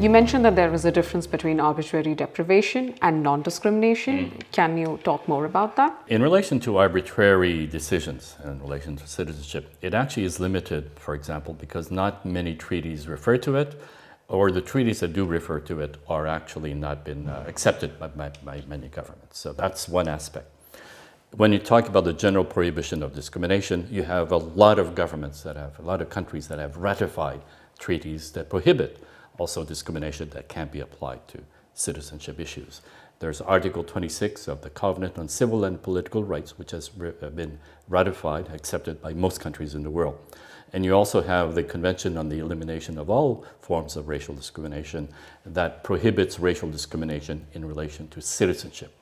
You mentioned that there is a difference between arbitrary deprivation and non-discrimination. Can you talk more about that? In relation to arbitrary decisions in relation to citizenship, it actually is limited, for example, because not many treaties refer to it, or the treaties that do refer to it are actually not been accepted by many governments. So that's one aspect. When you talk about the general prohibition of discrimination, you have a lot of governments a lot of countries that have ratified treaties that prohibit also discrimination that can't be applied to citizenship issues. There's Article 26 of the Covenant on Civil and Political Rights, which has been ratified, accepted by most countries in the world. And you also have the Convention on the Elimination of All Forms of Racial Discrimination that prohibits racial discrimination in relation to citizenship.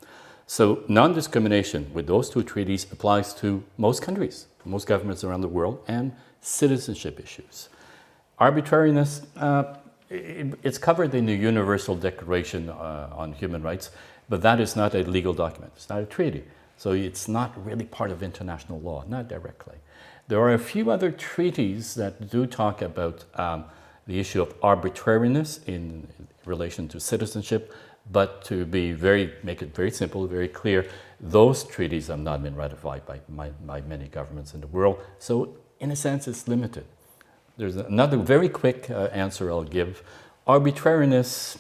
So non-discrimination with those two treaties applies to most countries, most governments around the world, and citizenship issues. Arbitrariness, it's covered in the Universal Declaration on Human Rights, but that is not a legal document. It's not a treaty. So it's not really part of international law, not directly. There are a few other treaties that do talk about the issue of arbitrariness in relation to citizenship, but to make it very simple, very clear, those treaties have not been ratified by many governments in the world. So in a sense, it's limited. There's another very quick answer I'll give. Arbitrariness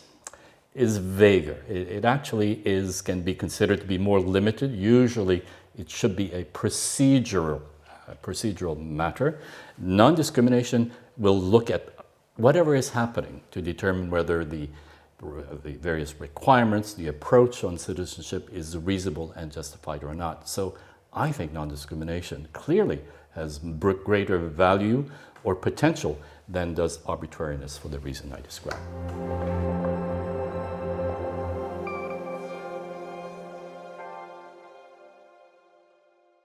is vaguer. It actually can be considered to be more limited. Usually it should be a procedural matter. Non-discrimination will look at whatever is happening to determine whether the various requirements, the approach on citizenship is reasonable and justified or not. So I think non-discrimination clearly has greater value or potential than does arbitrariness for the reason I described.